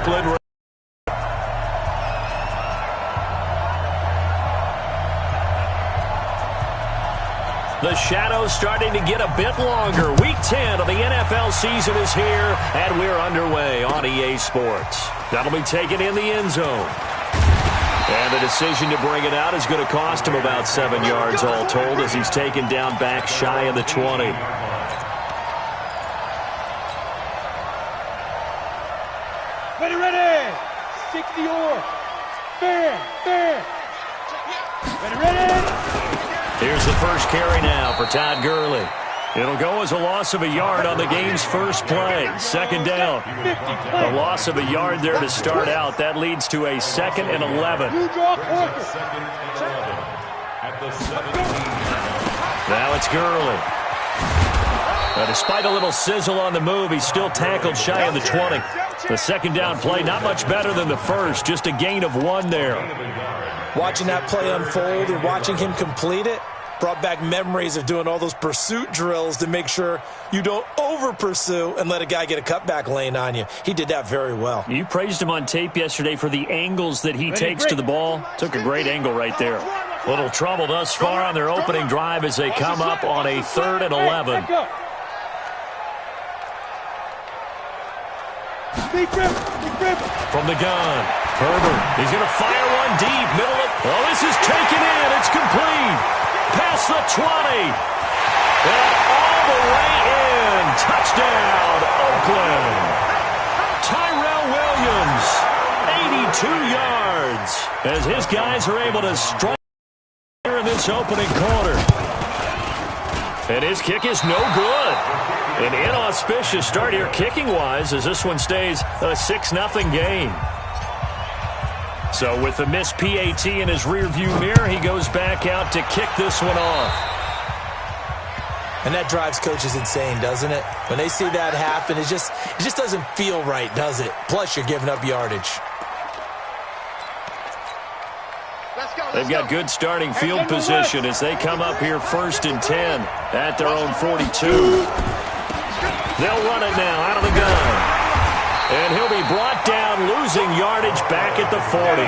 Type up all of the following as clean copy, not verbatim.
Oakland. The shadow's starting to get a bit longer. Week 10 of the NFL season is here, and we're underway on EA Sports. That'll be taken in the end zone. And the decision to bring it out is going to cost him about 7 yards all told as he's taken down back shy of the 20. Ready. 60 or. Fair. Ready. Here's the first carry now for Todd Gurley. It'll go as a loss of a yard on the game's first play. Second down. A loss of a yard there to start out. That leads to a 2nd and 11. Now it's Gurley. Now, despite a little sizzle on the move, he's still tackled shy of the 20. The second down play, not much better than the first. Just a gain of 1 there. Watching that play unfold and watching him complete it brought back memories of doing all those pursuit drills to make sure you don't over-pursue and let a guy get a cutback lane on you. He did that very well. You praised him on tape yesterday for the angles that he takes to the ball. Took a great angle right there. Little trouble thus far on their opening drive as they come up on a 3rd and 11. From the gun, Herbert. He's going to fire one deep, middle of. Oh, this is taken in. It's complete. Past the 20. And all the way in. Touchdown, Oakland. Tyrell Williams, 82 yards. As his guys are able to strike here in this opening quarter. And his kick is no good. An inauspicious start here kicking-wise as this one stays a 6-0 game. So with the missed PAT in his rearview mirror, he goes back out to kick this one off. And that drives coaches insane, doesn't it? When they see that happen, it just doesn't feel right, does it? Plus, you're giving up yardage. They've got good starting field position as they come up here 1st and 10 at their own 42. They'll run it now out of the gun. And he'll be brought down, losing yardage back at the 40.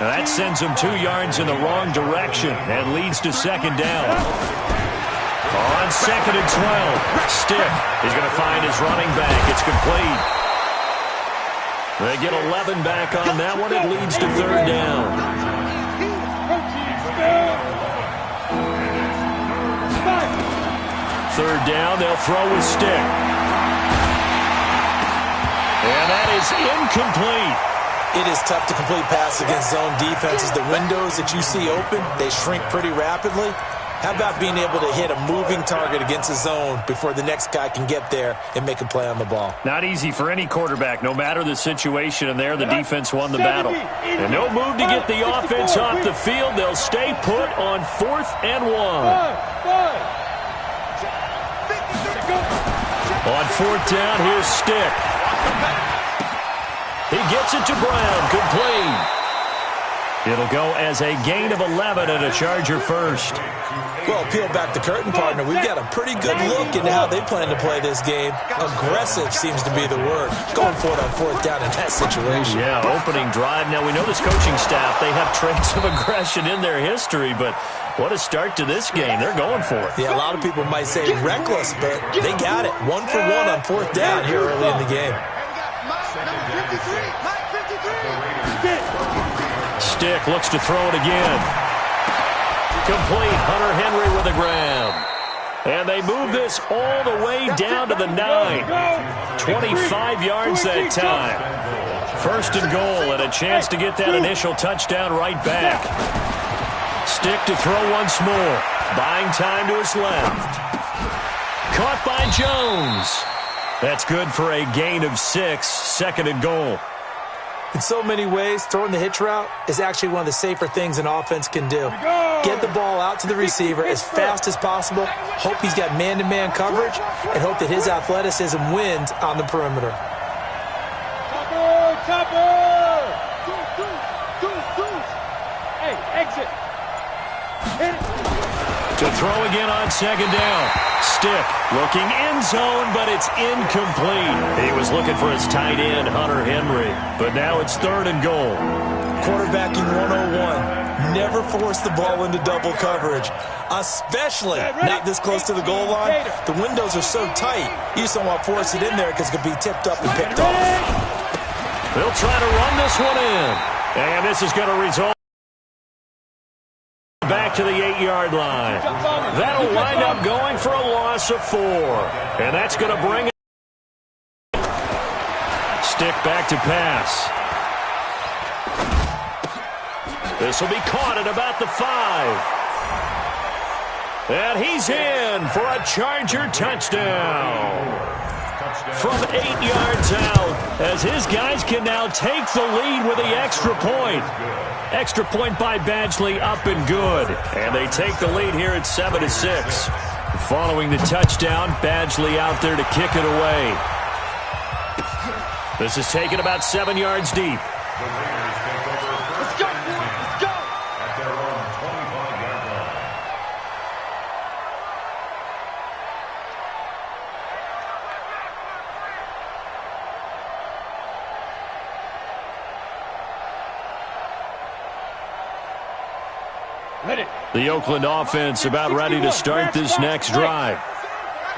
Now that sends him 2 yards in the wrong direction and leads to 2nd down. On 2nd and 12, Stick is going to find his running back. It's complete. They get 11 back on that one. It leads to 3rd down. 3rd down, they'll throw with Stick. And that is incomplete. It is tough to complete pass against zone defenses. The windows that you see open, they shrink pretty rapidly. How about being able to hit a moving target against a zone before the next guy can get there and make a play on the ball? Not easy for any quarterback, no matter the situation, and there the defense won the battle. And no move to get the offense off the field. They'll stay put on 4th and 1. On 4th down, here's Stick. He gets it to Brown, complete. It'll go as a gain of 11 and a Charger first. Well, peel back the curtain, partner. We've got a pretty good look into how they plan to play this game. Aggressive seems to be the word. Going for it on 4th down in that situation. Yeah, opening drive. Now, we know this coaching staff, they have traits of aggression in their history, but what a start to this game. They're going for it. Yeah, a lot of people might say reckless, but they got it. 1 for 1 on 4th down here early in the game. Stick looks to throw it again. Complete. Hunter Henry with the grab. And they move this all the way down to the 9. 25 yards that time. 1st and goal and a chance to get that initial touchdown right back. Stick to throw once more. Buying time to his left. Caught by Jones. That's good for a gain of 6. 2nd and goal. In so many ways, throwing the hitch route is actually one of the safer things an offense can do. Get the ball out to the receiver as fast as possible, hope he's got man-to-man coverage, and hope that his athleticism wins on the perimeter. Chopper! Hey, exit! Hit it! To throw again on second down. Stick looking end zone, but it's incomplete. He was looking for his tight end, Hunter Henry. But now it's 3rd and goal. Quarterbacking 101. Never force the ball into double coverage, especially not this close to the goal line. The windows are so tight, you just don't want to force it in there because it could be tipped up and picked off. They'll try to run this one in. And this is going to result back to the 8-yard line. That'll wind up going for a loss of 4. And that's going to bring it. Stick back to pass. This will be caught at about the 5. And he's in for a Charger touchdown. From 8 yards out, as his guys can now take the lead with the extra point. Extra point by Badgley up and good. And they take the lead here at 7-6. Following the touchdown, Badgley out there to kick it away. This is taken about 7 yards deep. Let's go, let's go. At their own 25-yard line. Ready. The Oakland offense about ready to start this next drive.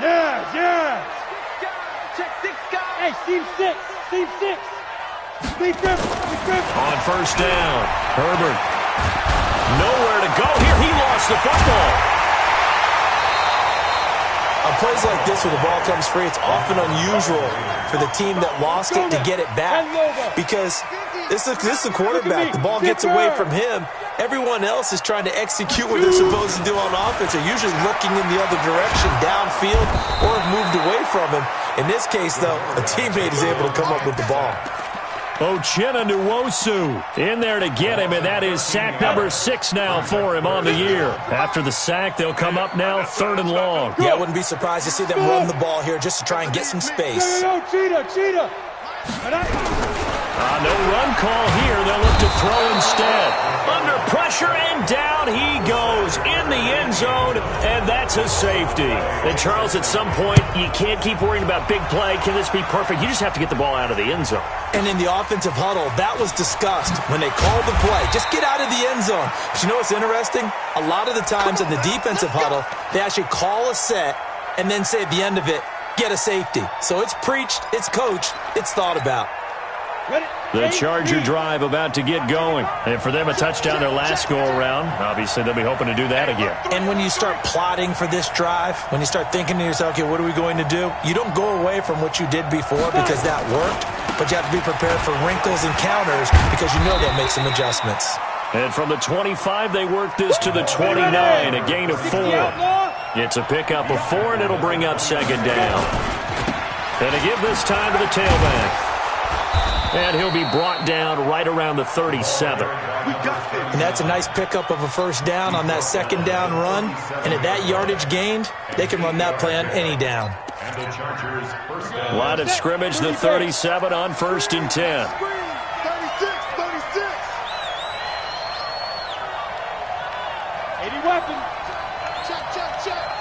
Yes. Check 6 guys. Hey, team 6. Team 6. Big grip. On first down, Herbert. Nowhere to go here. He lost the football. On plays like this where the ball comes free, it's often unusual for the team that lost it to get it back because this is a quarterback. The ball gets away from him. Everyone else is trying to execute what they're supposed to do on offense. They're usually looking in the other direction, downfield, or have moved away from him. In this case, though, a teammate is able to come up with the ball. Uchenna Nwosu in there to get him, and that is sack number 6 now for him on the year. After the sack, they'll come up now 3rd and long. Yeah, I wouldn't be surprised to see them run the ball here just to try and get some space. No, cheetah. No run call here. They'll look to throw instead. Under pressure, and down he goes in the end zone, and that's a safety. And, Charles, at some point, you can't keep worrying about big play. Can this be perfect? You just have to get the ball out of the end zone. And in the offensive huddle, that was discussed when they called the play. Just get out of the end zone. But you know what's interesting? A lot of the times in the defensive huddle, they actually call a set and then say at the end of it, get a safety. So it's preached, it's coached, it's thought about. The Charger drive about to get going. And for them, a touchdown their last go-around. Obviously, they'll be hoping to do that again. And when you start plotting for this drive, when you start thinking to yourself, okay, what are we going to do? You don't go away from what you did before because that worked, but you have to be prepared for wrinkles and counters because you know they'll make some adjustments. And from the 25, they work this to the 29, a gain of 4. It's a pickup of 4, and it'll bring up 2nd down. And to give this time to the tailback. And he'll be brought down right around the 37. And that's a nice pickup of a first down on that 2nd down run. And at that yardage gained, they can run that play on any down. Line of scrimmage, the 37 on 1st and 10. 36. Weapon. Check.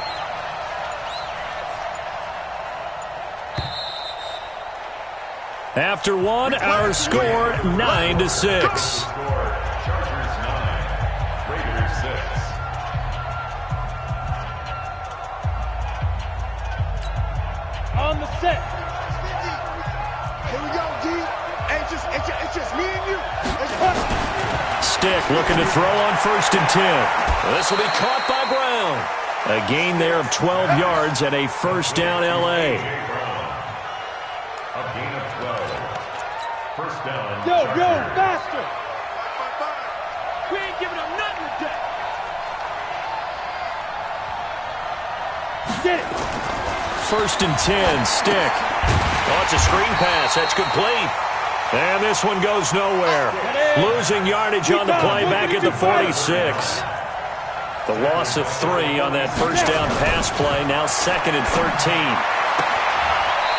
After one, our score 9-6. Chargers 9, Raiders 6. On the set. Here we go, D. It's just me and you. Stick looking to throw on 1st and 10. This will be caught by Brown. A gain there of 12 yards and a first down L.A. A gain of 12. First down. Yo, faster. We ain't giving up nothing today. Get it. 1st and 10, Stick. Oh, it's a screen pass. That's complete. And this one goes nowhere. Losing yardage on the play back at the 46. The loss of 3 on that first down pass play. Now 2nd and 13.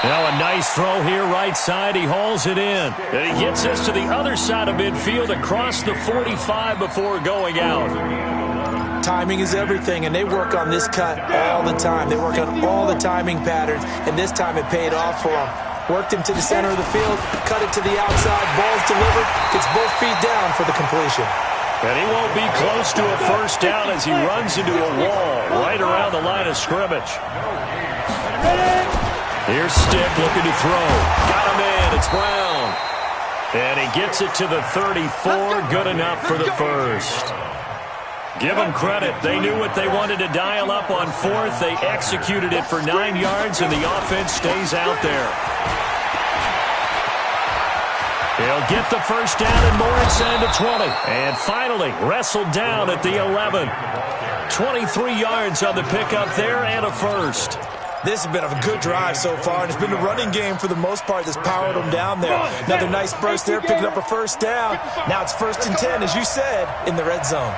Now a nice throw here right side. He hauls it in. And he gets this to the other side of midfield across the 45 before going out. Timing is everything, and they work on this cut all the time. They work on all the timing patterns, and this time it paid off for them. Worked him to the center of the field, cut it to the outside, ball's delivered, gets both feet down for the completion. And he won't be close to a first down as he runs into a wall right around the line of scrimmage. Here's Stick looking to throw. Got him in. It's Brown. And he gets it to the 34. Good enough for the first. Give them credit. They knew what they wanted to dial up on fourth. They executed it for 9 yards, and the offense stays out there. He'll get the first down and more inside the 20. And finally, wrestled down at the 11. 23 yards on the pickup there and a first. This has been a good drive so far, and it's been the running game for the most part that's powered them down there. Another nice burst there, picking up a first down. Now it's 1st and 10, as you said, in the red zone.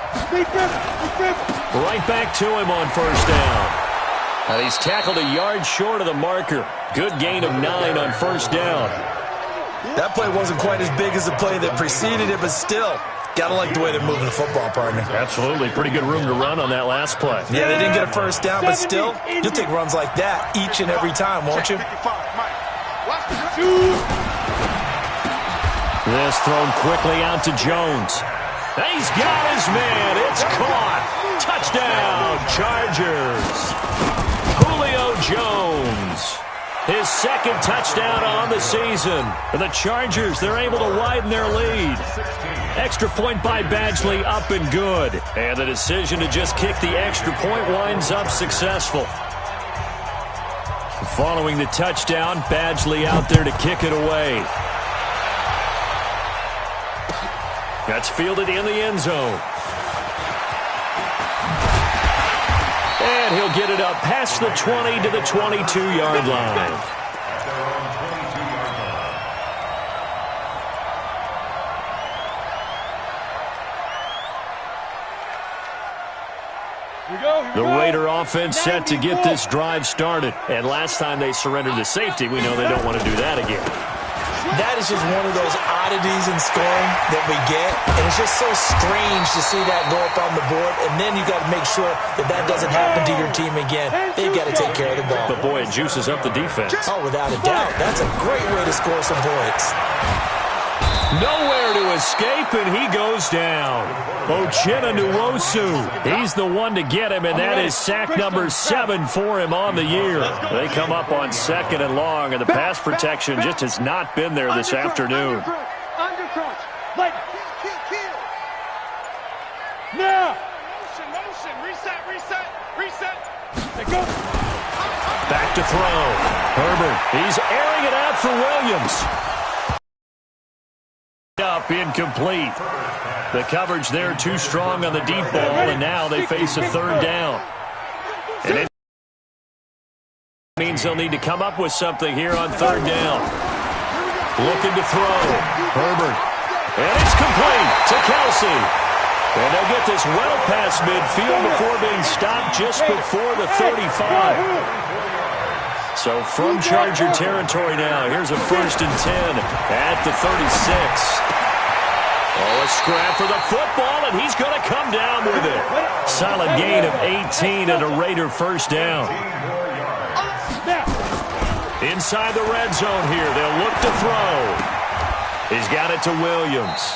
Right back to him on first down. Now he's tackled a yard short of the marker. Good gain of 9 on first down. That play wasn't quite as big as the play that preceded it, but still, gotta like the way they're moving the football, partner. Absolutely. Pretty good room to run on that last play. Yeah, they didn't get a first down, but still, you'll take runs like that each and every time, won't you? This thrown quickly out to Jones. He's got his man. It's caught. Touchdown, Chargers. Julio Jones. His second touchdown on the season. For the Chargers, they're able to widen their lead. Extra point by Badgley, up and good. And the decision to just kick the extra point winds up successful. Following the touchdown, Badgley out there to kick it away. That's fielded in the end zone. And he'll get it up past the 20 to the 22-yard line. The Raider offense set to get this drive started. And last time they surrendered to safety, we know they don't want to do that again. That is just one of those oddities in scoring that we get, and it's just so strange to see that go up on the board, and then you got to make sure that that doesn't happen to your team again. They've got to take care of the ball. But, boy, it juices up the defense. Oh, without a doubt. That's a great way to score some points. Nowhere to escape, and he goes down. Ochena Nwosu, he's the one to get him, and that is sack number 7 for him on the year. They come up on 2nd and long, and the pass protection just has not been there this afternoon. Undercrunch. Now. Motion. Reset. Go. Back to throw. Herbert, he's airing it out for Williams. Up, incomplete. The coverage there too strong on the deep ball, and now they face a 3rd down. And it means they'll need to come up with something here on 3rd down. Looking to throw. Herbert. And it's complete to Kelsey. And they'll get this well past midfield before being stopped just before the 35. So from Charger territory now, here's a 1st and 10 at the 36. Oh, a scrap for the football, and he's going to come down with it. Solid gain of 18 and a Raider first down. Inside the red zone here, they'll look to throw. He's got it to Williams.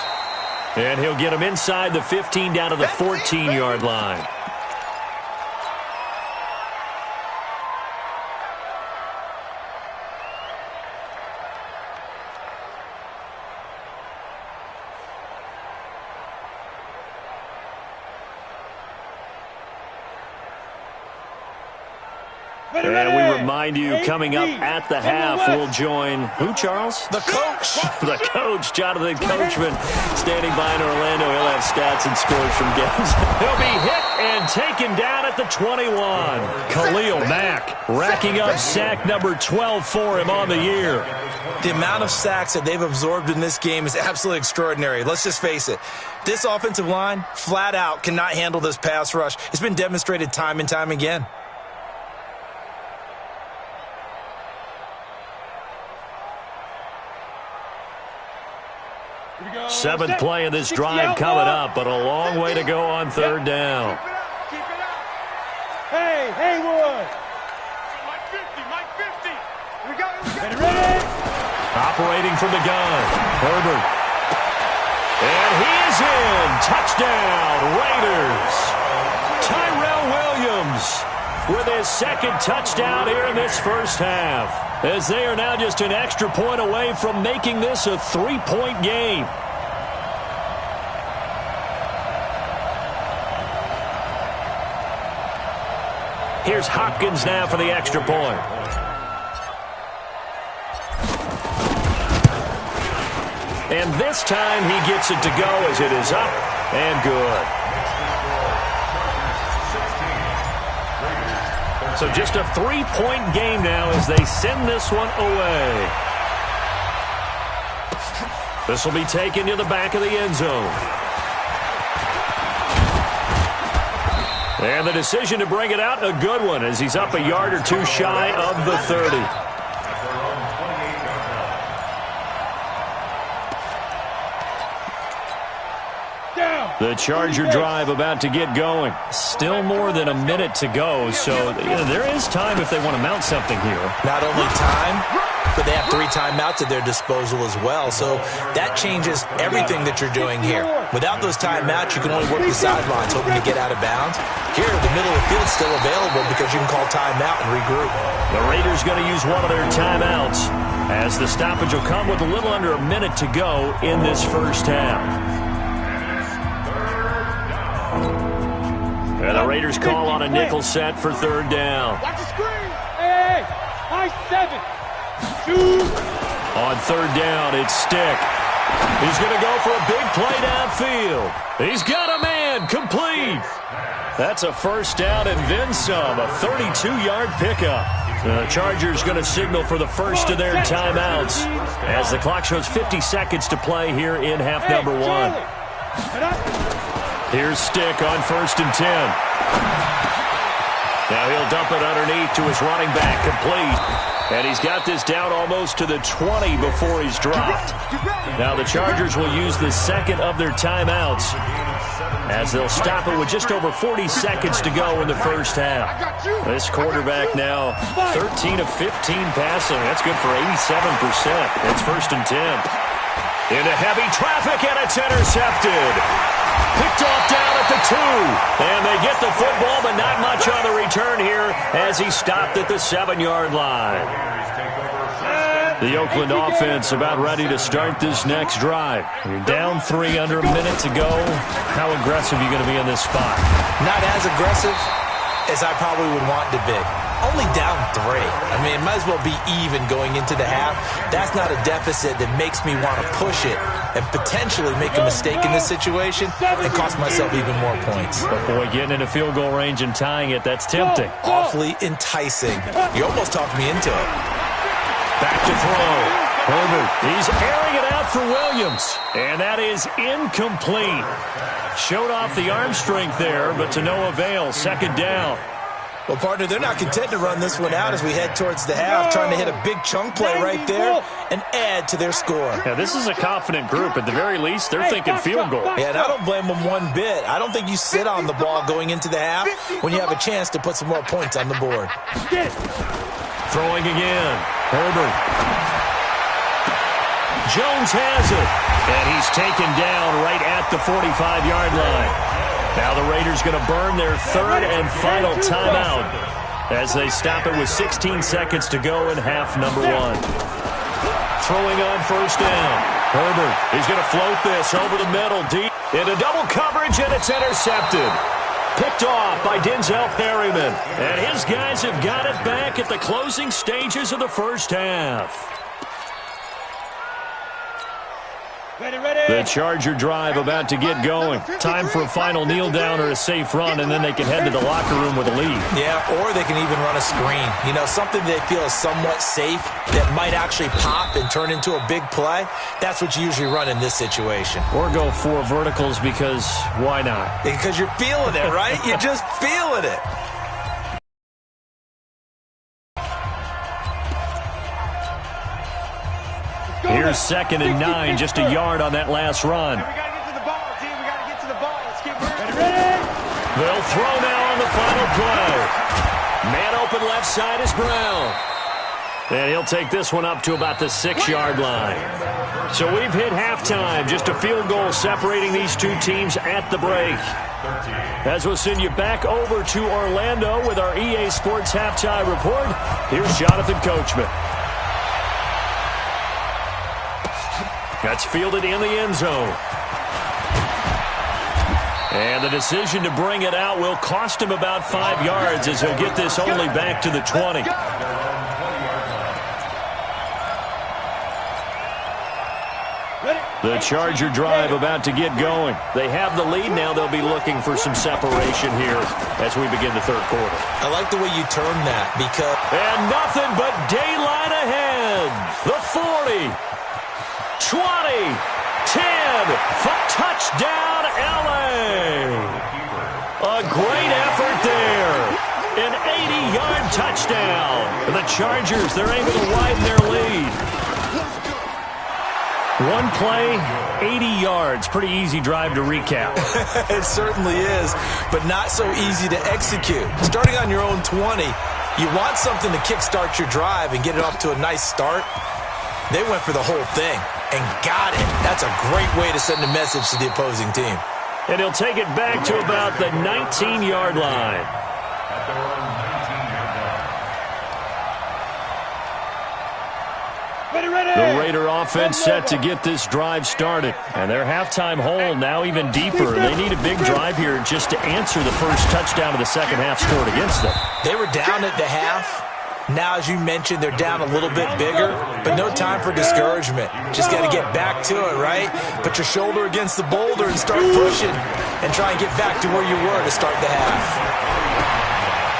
And he'll get him inside the 15 down to the 14-yard line. And we remind you, coming up at the half, we'll join who, Charles? The coach. The coach, Jonathan Coachman, standing by in Orlando. He'll have stats and scores from games. He'll be hit and taken down at the 21. Khalil Mack racking up sack number 12 for him on the year. The amount of sacks that they've absorbed in this game is absolutely extraordinary. Let's just face it. This offensive line, flat out, cannot handle this pass rush. It's been demonstrated time and time again. Seventh play of this drive coming up, but a long way to go on 3rd down. Hey, Haywood. Mike 50, Mike 50. We got it. Ready, ready. Operating from the gun, Herbert. And he is in. Touchdown, Raiders. Tyrell Williams with his second touchdown here in this first half, as they are now just an extra point away from making this a 3-point game. Here's Hopkins now for the extra point. And this time he gets it to go as it is up and good. So just a 3-point game now as they send this one away. This will be taken to the back of the end zone. And the decision to bring it out, a good one, as he's up a yard or two shy of the 30. The Charger drive about to get going. Still more than a minute to go, so there is time if they want to mount something here. Not only time, but they have 3 timeouts at their disposal as well, so that changes everything that you're doing here. Without those timeouts, you can only work the sidelines, hoping to get out of bounds. Here, the middle of the field is still available because you can call timeout and regroup. The Raiders going to use one of their timeouts, as the stoppage will come with a little under a minute to go in this first half. And the Raiders call on a nickel set for third down. Watch the screen. Hey, high 7. 2. On third down, it's Stick. He's going to go for a big play downfield. He's got a man, complete. That's a first down and then some, a 32-yard pickup. The Chargers going to signal for the first of their timeouts as the clock shows 50 seconds to play here in half number 1. Here's Stick on 1st and 10. Now he'll dump it underneath to his running back, complete. And he's got this down almost to the 20 before he's dropped. Now the Chargers will use the second of their timeouts, as they'll stop it with just over 40 seconds to go in the first half. This quarterback now 13 of 15 passing. That's good for 87%. It's 1st and 10. Into heavy traffic, and it's intercepted. Picked off down at the 2. And they get the football, but not much on the return here as he stopped at the 7-yard line. The Oakland offense about ready to start this next drive. You're down 3, under a minute to go. How aggressive are you going to be in this spot? Not as aggressive as I probably would want to be. Only down 3. I mean, it might as well be even going into the half. That's not a deficit that makes me want to push it and potentially make a mistake in this situation and cost myself even more points. But boy, getting into field goal range and tying it, that's tempting. Awfully enticing. You almost talked me into it. Back to throw. Herbert, he's airing it out for Williams. And that is incomplete. Showed off the arm strength there, but to no avail. 2nd down. Well, partner, they're not content to run this one out as we head towards the half, trying to hit a big chunk play right there and add to their score. Yeah, this is a confident group. At the very least, they're thinking field goal. Yeah, and I don't blame them one bit. I don't think you sit on the ball going into the half when you have a chance to put some more points on the board. Throwing again. Herbert. Jones has it. And he's taken down right at the 45-yard line. Now the Raiders going to burn their 3rd and final timeout as they stop it with 16 seconds to go in half number 1. Throwing on 1st down. Herbert, he's going to float this over the middle, deep into double coverage, and it's intercepted. Picked off by Denzel Perryman. And his guys have got it back at the closing stages of the first half. The Charger drive about to get going. Time for a final kneel down or a safe run, and then they can head to the locker room with a lead. Yeah, or they can even run a screen. You know, something they feel is somewhat safe that might actually pop and turn into a big play. That's what you usually run in this situation. Or go 4 verticals because why not? Because you're feeling it, right? You're just feeling it. Here's 2nd and 9, just a yard on that last run. We got to get to the ball, team. We got to get to the ball. Let's keep moving. Ready? They'll throw now on the final play. Man open left side is Brown. And he'll take this one up to about the 6-yard line. So we've hit halftime. Just a field goal separating these two teams at the break. As we'll send you back over to Orlando with our EA Sports Halftime Report, here's Jonathan Coachman. That's fielded in the end zone. And the decision to bring it out will cost him about 5 yards as he'll get this only back to the 20. The Charger drive about to get going. They have the lead now. They'll be looking for some separation here as we begin the third quarter. I like the way you term that because... And nothing but daylight ahead. The 40, 20, 10, for touchdown L.A. A great effort there. An 80-yard touchdown. The Chargers, they're able to widen their lead. One play, 80 yards. Pretty easy drive to recap. It certainly is, but not so easy to execute. Starting on your own 20, you want something to kickstart your drive and get it off to a nice start. They went for the whole thing and got it. That's a great way to send a message to the opposing team. And he'll take it back to about the 19-yard line. At their own 19-yard line. The Raider offense set to get this drive started. And their halftime hole now even deeper. They need a big drive here just to answer the first touchdown of the second half scored against them. They were down at the half. Now, as you mentioned, they're down a little bit bigger, but no time for discouragement. Just got to get back to it, right? Put your shoulder against the boulder and start pushing and try and get back to where you were to start the half.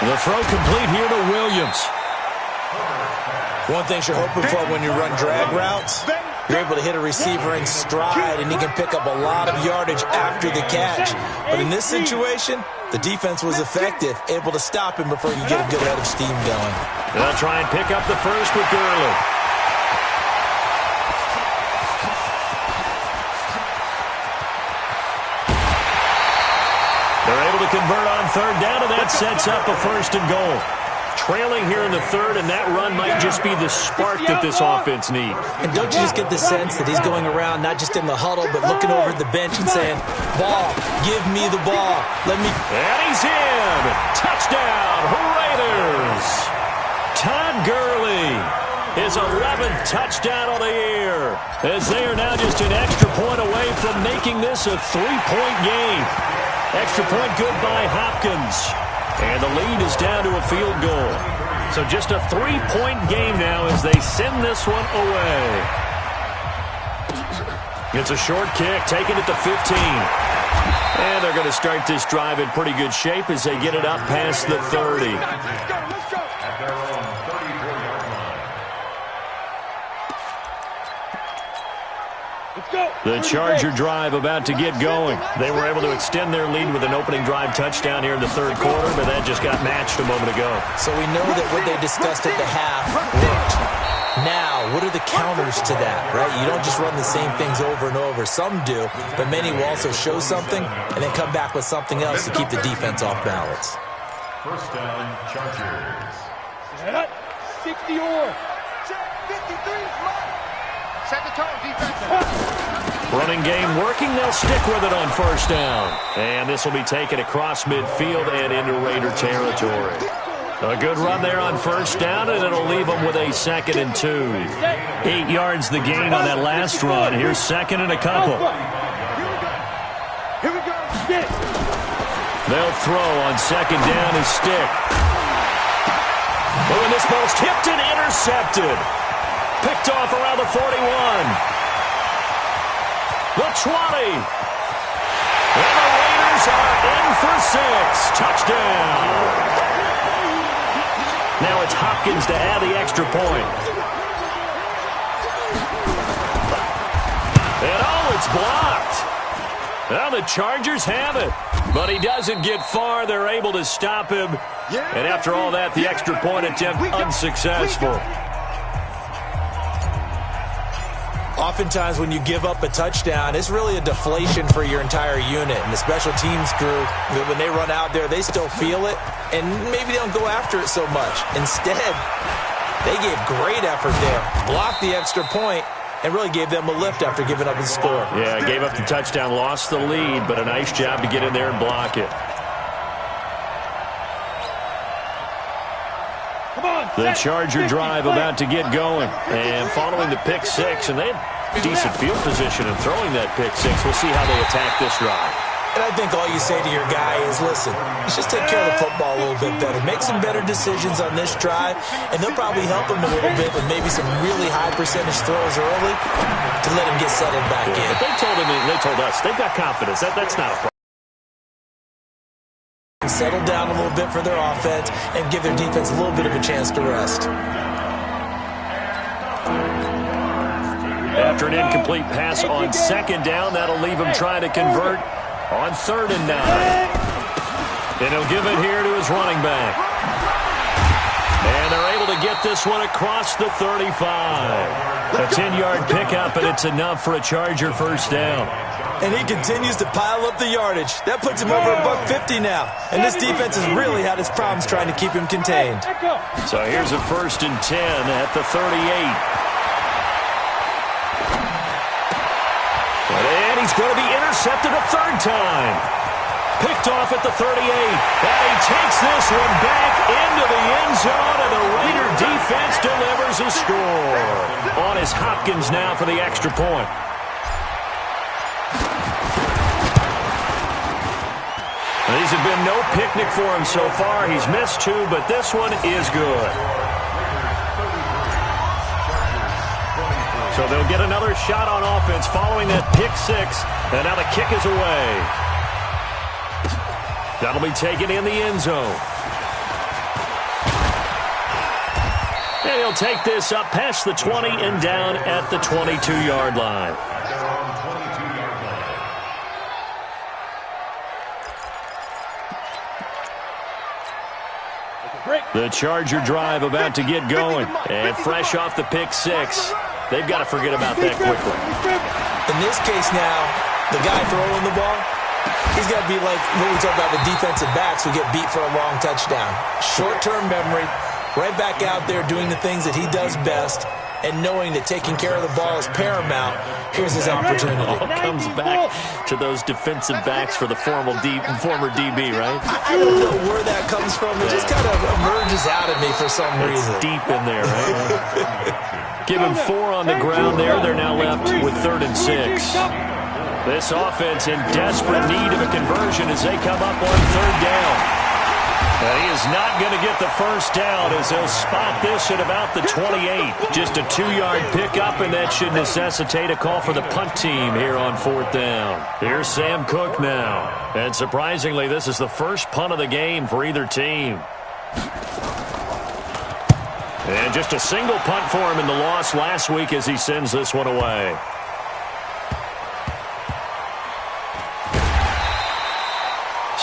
The throw complete here to Williams. One thing you're hoping for when you run drag routes, you're able to hit a receiver in stride, and he can pick up a lot of yardage after the catch. But in this situation, the defense was effective, able to stop him before you get a good head of steam going. They'll try and pick up the first with Gurley. They're able to convert on third down, and that sets up a first and goal. Trailing here in the third, and that run might just be the spark that this offense needs. And don't you just get the sense that he's going around not just in the huddle, but looking over at the bench and saying, ball, give me the ball. Let me... And he's in. Touchdown, Raiders. Todd Gurley, his 11th touchdown of the year, as they are now just an extra point away from making this a 3-point game. Extra point good by Hopkins. And the lead is down to a field goal. So just a 3-point game now as they send this one away. It's a short kick, taking it to 15. And they're going to start this drive in pretty good shape as they get it up past the 30. At their own 34-yard line. The Charger drive about to get going. They were able to extend their lead with an opening drive touchdown here in the third quarter, but that just got matched a moment ago. So we know that what they discussed at the half worked. Now, what are the counters to that, right? You don't just run the same things over and over. Some do, but many will also show something and then come back with something else to keep the defense off balance. First down, Chargers. 60 or 53 is mine. Set the tone, defense. Running game working. They'll stick with it on first down. And this will be taken across midfield and into Raider territory. A good run there on first down, and it'll leave them with a 2nd and 2. 8 yards the gain on that last run. Here's 2nd and a couple. Here we go. Get it. They'll throw on 2nd down and stick. Oh, and this ball's tipped and intercepted. Picked off around the 41. The 20. And the Raiders are in for 6. Touchdown. Now it's Hopkins to add the extra point. And oh, it's blocked. Well, the Chargers have it. But he doesn't get far. They're able to stop him. And after all that, the extra point attempt unsuccessful. Oftentimes when you give up a touchdown, it's really a deflation for your entire unit. And the special teams crew, when they run out there, they still feel it, and maybe they don't go after it so much. Instead, they gave great effort there, blocked the extra point, and really gave them a lift after giving up the score. Yeah, gave up the touchdown, lost the lead, but a nice job to get in there and block it. The Charger drive about to get going. And following the pick six, and they have decent field position in throwing that pick six. We'll see how they attack this drive. And I think all you say to your guy is, listen, let's just take care of the football a little bit better. Make some better decisions on this drive, and they'll probably help him a little bit with maybe some really high percentage throws early to let him get settled back in. But they told us, they've got confidence. That's not a problem. Settle down a little bit for their offense and give their defense a little bit of a chance to rest. After an incomplete pass on second down, that'll leave him trying to convert on 3rd and 9. And he'll give it here to his running back. And they're able to get this one across the 35. A 10-yard pickup, and it's enough for a Charger first down. And he continues to pile up the yardage. That puts him over $150 now. And this defense has really had its problems trying to keep him contained. So here's a 1st and 10 at the 38. And he's going to be intercepted a 3rd time. Picked off at the 38. And he takes this one back into the end zone, and the Raider defense delivers a score. On is Hopkins now for the extra point. These have been no picnic for him so far. He's missed 2, but this one is good. So they'll get another shot on offense following that pick six. And now the kick is away. That'll be taken in the end zone. And he'll take this up past the 20 and down at the 22-yard line. The Charger drive about to get going. And fresh off the pick six, they've got to forget about that quickly. In this case now, the guy throwing the ball, he's got to be like what we talk about with defensive backs who get beat for a long touchdown. Short-term memory, right back out there doing the things that he does best, and knowing that taking care of the ball is paramount. Here's his opportunity. All comes back to those defensive backs for the former DB, right? I don't know where that comes from. It just kind of emerges out of me for some reason. It's deep in there, right? Give him 4 on the ground there. They're now left with 3rd and 6. This offense in desperate need of a conversion as they come up on 3rd down. And he is not going to get the first down as they'll spot this at about the 28. Just a 2-yard pickup, and that should necessitate a call for the punt team here on 4th down. Here's Sam Cook now. And surprisingly, this is the first punt of the game for either team. And just a single punt for him in the loss last week as he sends this one away.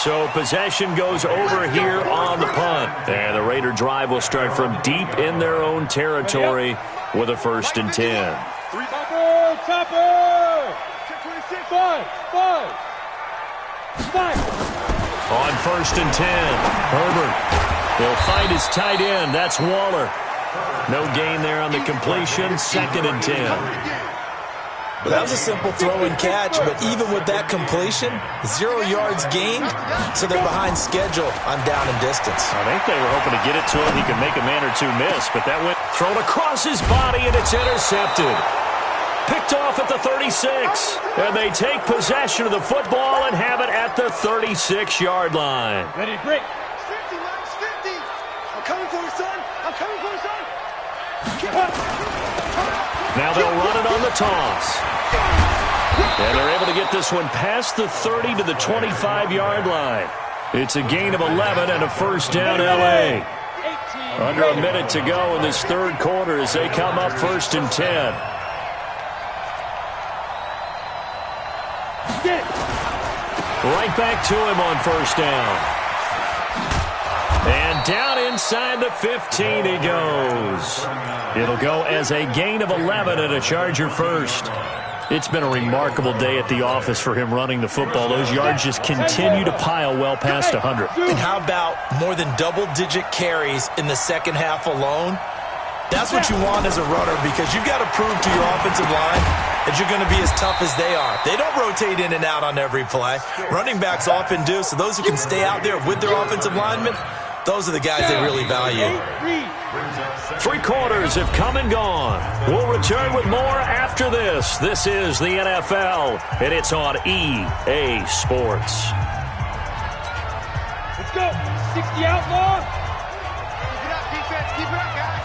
So possession goes over here on the punt. And the Raider drive will start from deep in their own territory with a 1st and 10. On 1st and 10, Herbert will find his tight end. That's Waller. No gain there on the completion. 2nd and 10. Well, that was a simple throw and catch, but even with that completion, 0 yards gained, so they're behind schedule on down and distance. I think they were hoping to get it to him. He could make a man or two miss, but that went thrown across his body, and it's intercepted. Picked off at the 36, and they take possession of the football and have it at the 36-yard line. Ready to break. 50, Max, 50. I'm coming for you, son. I'm coming for you, son. Now they'll run it on the toss. And they're able to get this one past the 30 to the 25-yard line. It's a gain of 11 and a first down, L.A. Under a minute to go in this 3rd quarter as they come up 1st and 10. Right back to him on 1st down. And down inside the 15 he goes. It'll go as a gain of 11 and a Charger first. It's been a remarkable day at the office for him running the football. Those yards just continue to pile well past 100. And how about more than double-digit carries in the second half alone? That's what you want as a runner, because you've got to prove to your offensive line that you're going to be as tough as they are. They don't rotate in and out on every play. Running backs often do, so those who can stay out there with their offensive linemen, those are the guys they really value. 3 quarters have come and gone. We'll return with more after this. This is the NFL, and it's on EA Sports. Let's go. 60 outlaw. Keep it up, defense. Keep it up, guys.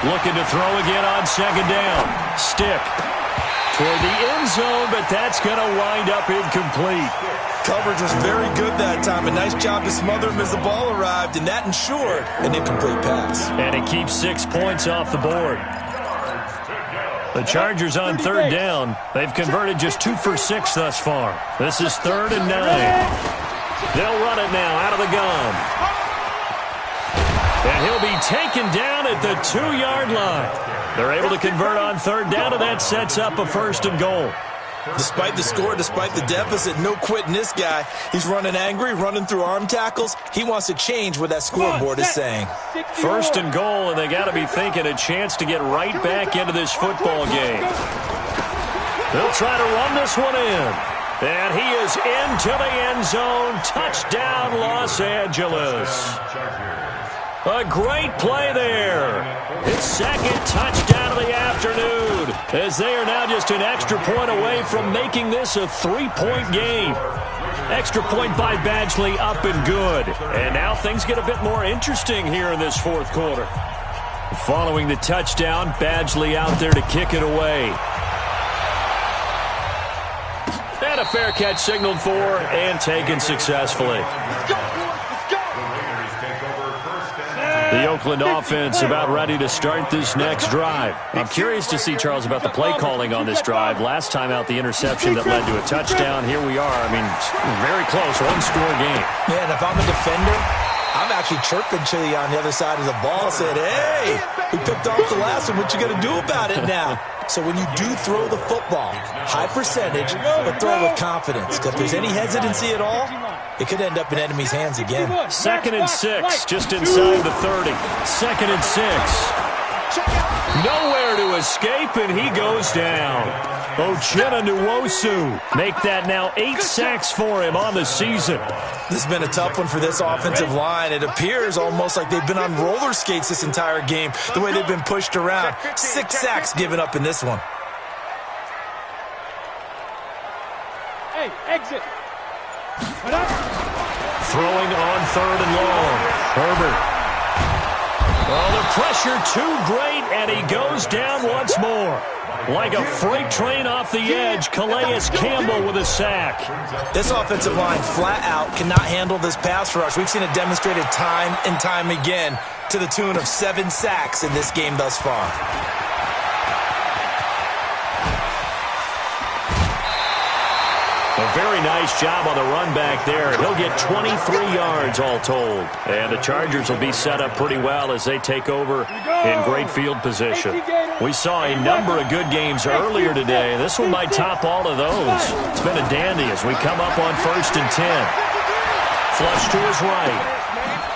Looking to throw again on second down. Stick toward the end zone, but that's going to wind up incomplete. Coverage was very good that time. A nice job to smother him as the ball arrived, and that ensured an incomplete pass. And it keeps 6 points off the board. The Chargers on third down. They've converted just 2 for 6 thus far. This is 3rd and 9. They'll run it now out of the gun. And he'll be taken down at the 2-yard line. They're able to convert on third down, and that sets up a 1st and goal. Despite the score, despite the deficit, no quitting this guy. He's running angry, running through arm tackles. He wants to change what that scoreboard is saying. 1st and goal, and they got to be thinking a chance to get right back into this football game. They'll try to run this one in. And he is into the end zone. Touchdown, Los Angeles. A great play there. His 2nd touchdown of the afternoon, as they are now just an extra point away from making this a 3-point game. Extra point by Badgley, up and good. And now things get a bit more interesting here in this 4th quarter. Following the touchdown, Badgley out there to kick it away. And a fair catch signaled for and taken successfully. The Oakland offense about ready to start this next drive. I'm curious to see, Charles, about the play calling on this drive. Last time out, the interception that led to a touchdown. Here we are. I mean, very close, 1-score game. Man, if I'm a defender, I'm actually chirping Chili on the other side of the ball, saying, hey, we picked off the last one. What you going to do about it now? So when you do throw the football, high percentage, but throw it with confidence. Because if there's any hesitancy at all, it could end up in enemy's hands again. 2nd and 6, just inside the 30. 2nd and 6. Nowhere to escape, and he goes down. Uchenna Nwosu make that now 8 sacks for him on the season. This has been a tough one for this offensive line. It appears almost like they've been on roller skates this entire game, the way they've been pushed around. 6 sacks given up in this one. Hey, exit. Throwing on 3rd and long. Herbert. Well, the pressure too great, and he goes down once more. Like a freight train off the edge, Calais Campbell with a sack. This offensive line flat out cannot handle this pass rush. We've seen it demonstrated time and time again to the tune of 7 sacks in this game thus far. A very nice job on the run back there. He'll get 23 yards all told. And the Chargers will be set up pretty well as they take over in great field position. We saw a number of good games earlier today. This one might top all of those. It's been a dandy as we come up on 1st and 10. Flush to his right.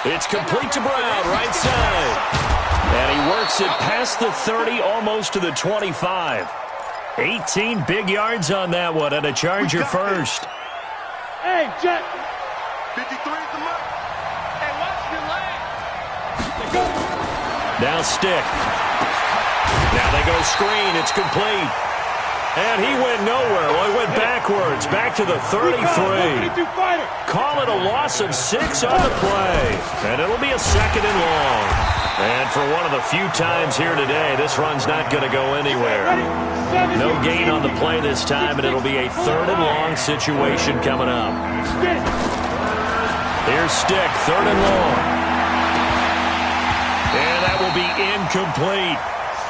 It's complete to Brown, right side. And he works it past the 30, almost to the 25. 18 big yards on that one, and a Charger first. Hey, Jet. 53 at the mark. Hey, watch your leg. Now Stick. Now they go screen. It's complete. And he went nowhere. Well, he went backwards, back to the 33. Call it a loss of 6 on the play. And it'll be a 2nd and long. And for one of the few times here today, this run's not going to go anywhere. No gain on the play this time, and it'll be a 3rd and long situation coming up. Here's Stick, 3rd and long. And that will be incomplete.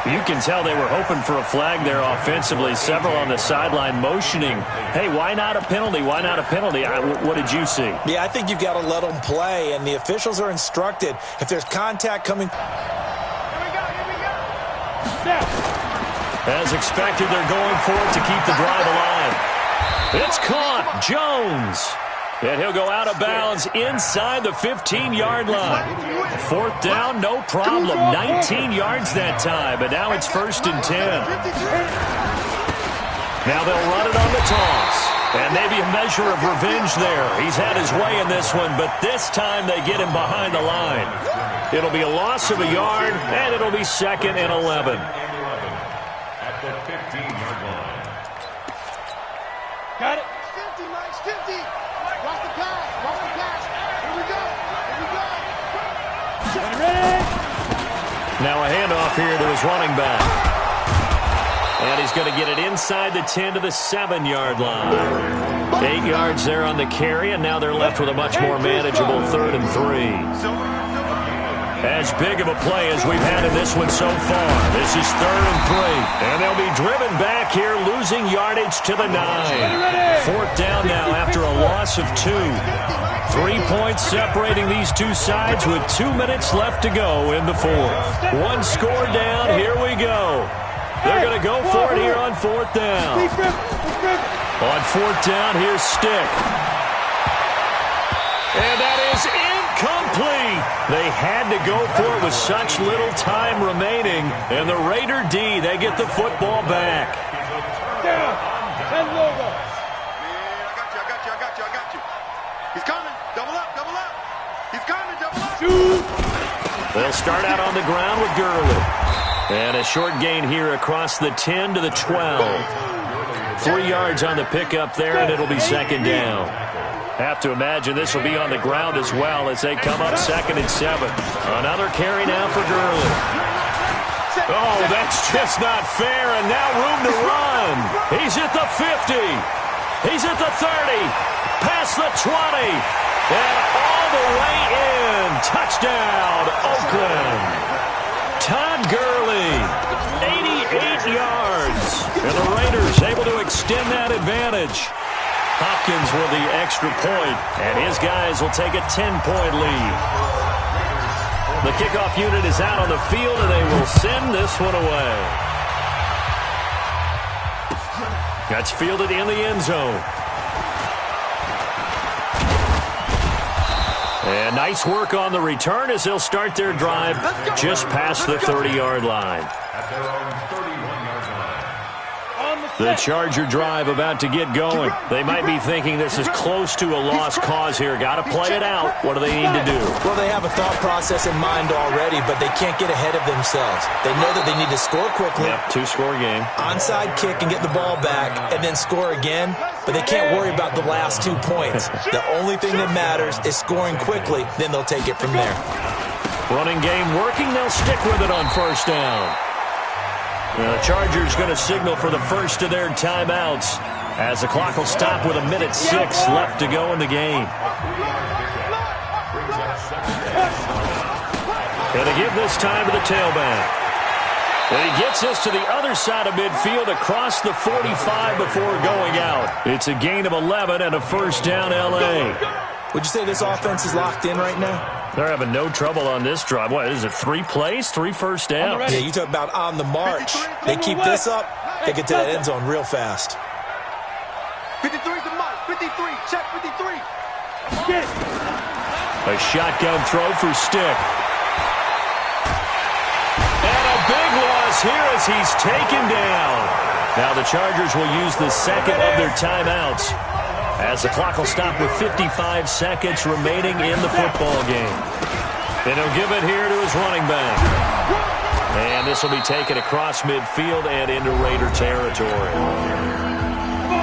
You can tell they were hoping for a flag there offensively. Several on the sideline motioning, hey, why not a penalty? Why not a penalty? What did you see? Yeah, I think you've got to let them play, and the officials are instructed. If there's contact coming... As expected, they're going for it to keep the drive alive. It's caught. Jones. And he'll go out of bounds inside the 15-yard line. 4th down, no problem. 19 yards that time, but now it's 1st and 10. Now they'll run it on the toss. And maybe a measure of revenge there. He's had his way in this one, but this time they get him behind the line. It'll be a loss of a yard, and it'll be 2nd and 11. At the 15-yard line. Got it. 50, Mike, 50. Watch the pass. Watch the pass. Here we go. Here we go. Ready? Now a handoff here to his running back. And he's going to get it inside the 10 to the 7-yard line. 8 yards there on the carry, and now they're left with a much more manageable 3rd and 3. As big of a play as we've had in this one so far. This is 3rd and 3. And they'll be driven back here, losing yardage to the 9. 4th down now after a loss of 2. 3 points separating these two sides with 2 minutes left to go in the 4th. 1 score down. Here we go. They're going to go for it here on 4th down. On 4th down, here's Stick. And that is incomplete. They had to go for it with such little time remaining. And the Raider D, they get the football back. Down. 10 logo. I got you. He's coming. Double up. He's coming. Double up. Shoot. They'll start out on the ground with Gurley. And a short gain here across the 10 to the 12. 3 yards on the pickup there, and it'll be 2nd down. Have to imagine this will be on the ground as well as they come up 2nd and 7. Another carry now for Gurley. Oh, that's just not fair, and now room to run. He's at the 50. He's at the 30. Past the 20. And all the way in. Touchdown, Oakland. Todd Gurley, 88 yards. And the Raiders able to extend that advantage. Hopkins with the extra point, and his guys will take a 10-point lead. The kickoff unit is out on the field, and they will send this one away. That's fielded in the end zone. And nice work on the return as they'll start their drive just past the 30-yard line. At their own 31-yard line. The Charger drive about to get going. They might be thinking this is close to a lost cause here. Got to play it out. What do they need to do? Well, they have a thought process in mind already, but they can't get ahead of themselves. They know that they need to score quickly. Yep, 2-score game. Onside kick and get the ball back and then score again, but they can't worry about the last 2 points. The only thing that matters is scoring quickly, then they'll take it from there. Running game working. They'll stick with it on 1st down. The Chargers going to signal for the first of their timeouts as the clock will stop with 1:06 left to go in the game. And they give this time to the tailback. And he gets us to the other side of midfield across the 45 before going out. It's a gain of 11 and a 1st down L.A. Would you say this offense is locked in right now? They're having no trouble on this drive. What is it, 3 plays, 3 first downs? Yeah, you talk about on the march. They keep this up, they get to that end zone real fast. 53's the mark. 53. Check 53. A shotgun throw for Stick. And a big loss here as he's taken down. Now the Chargers will use the second of their timeouts as the clock will stop with 55 seconds remaining in the football game. And he'll give it here to his running back. And this will be taken across midfield and into Raider territory.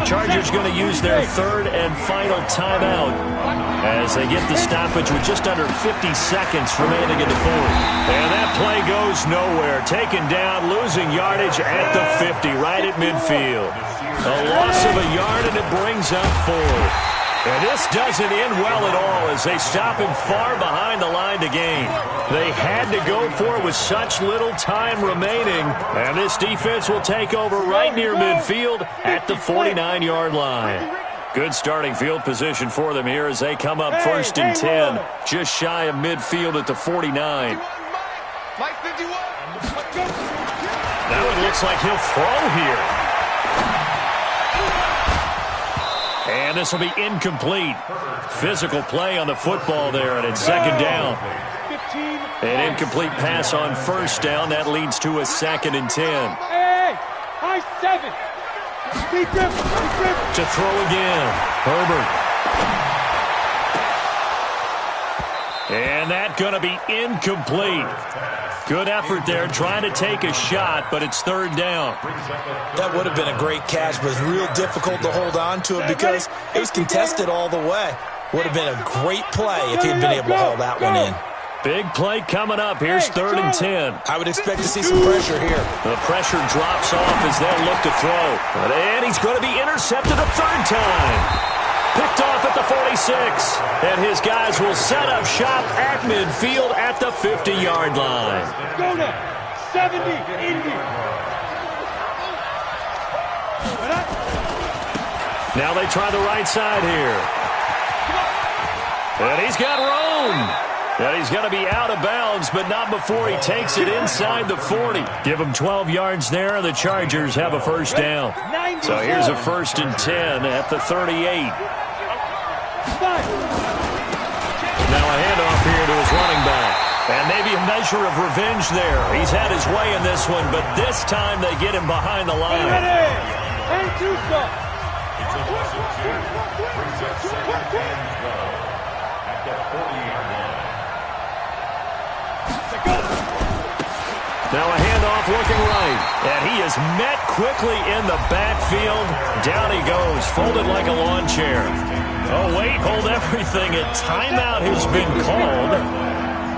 Chargers going to use their 3rd and final timeout as they get the stoppage with just under 50 seconds remaining in the 4th. And that play goes nowhere. Taken down, losing yardage at the 50, right at midfield. A loss of a yard, and it brings up 4th. And this doesn't end well at all as they stop him far behind the line to gain. They had to go for it with such little time remaining. And this defense will take over right near midfield at the 49-yard line. Good starting field position for them here as they come up 1st and 10. Just shy of midfield at the 49. Mike 51. Now it looks like he'll throw here. And this will be incomplete. Physical play on the football there, and it's 2nd down. An incomplete pass on 1st down. That leads to a 2nd and 10. Hey, high 7. To throw again. Herbert. And that going to be incomplete. Good effort there trying to take a shot, but it's 3rd down. That would have been a great catch, but it was real difficult to hold on to it because it was contested all the way. Would have been a great play if he'd been able to hold that one in. Big play coming up. Here's 3rd and 10. I would expect to see some pressure here. The pressure drops off as they'll look to throw. And he's going to be intercepted a 3rd time. Picked off at the 46. And his guys will set up shop at midfield at the 50-yard line. Go to 70, Indy. Now they try the right side here. And he's got room. And he's going to be out of bounds, but not before he takes it inside the 40. Give him 12 yards there, and the Chargers have a 1st down. So here's a 1st and 10 at the 38. Now a handoff here to his running back. And maybe a measure of revenge there. He's had his way in this one, but this time they get him behind the line. And two stuff. Now a handoff looking right. And he is met quickly in the backfield. Down he goes, folded like a lawn chair. Oh, wait, hold everything. A timeout has been called.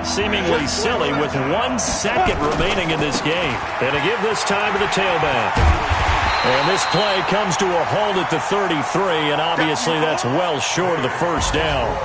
Seemingly silly with 1 second remaining in this game. And to give this time to the tailback. And this play comes to a halt at the 33, and obviously that's well short of the 1st down.